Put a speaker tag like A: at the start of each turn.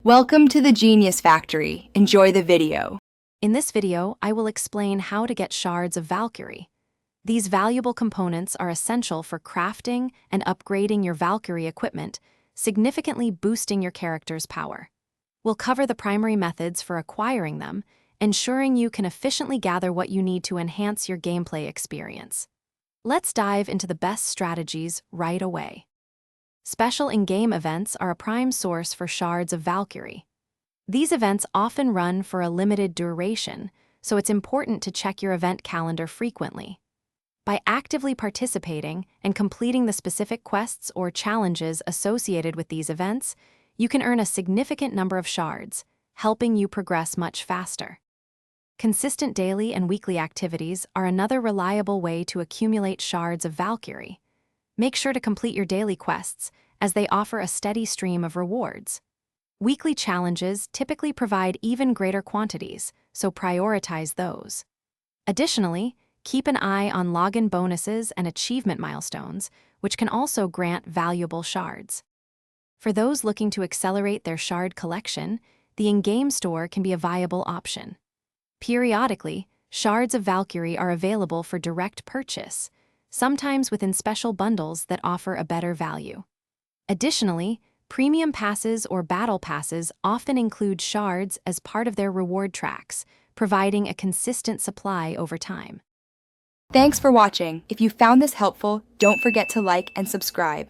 A: Welcome to the Genius Factory. Enjoy the video.
B: In this video, I will explain how to get shards of Valkyrie. These valuable components are essential for crafting and upgrading your Valkyrie equipment, significantly boosting your character's power. We'll cover the primary methods for acquiring them, ensuring you can efficiently gather what you need to enhance your gameplay experience. Let's dive into the best strategies right away. Special in-game events are a prime source for shards of Valkyrie. These events often run for a limited duration, so it's important to check your event calendar frequently. By actively participating and completing the specific quests or challenges associated with these events, you can earn a significant number of shards, helping you progress much faster. Consistent daily and weekly activities are another reliable way to accumulate shards of Valkyrie. Make sure to complete your daily quests, as they offer a steady stream of rewards. Weekly challenges typically provide even greater quantities, so prioritize those. Additionally, keep an eye on login bonuses and achievement milestones, which can also grant valuable shards. For those looking to accelerate their shard collection, the in-game store can be a viable option. Periodically, shards of Valkyrie are available for direct purchase, sometimes within special bundles that offer a better value. Additionally, premium passes or battle passes often include shards as part of their reward tracks, providing a consistent supply over time.
A: Thanks for watching. If you found this helpful, don't forget to like and subscribe.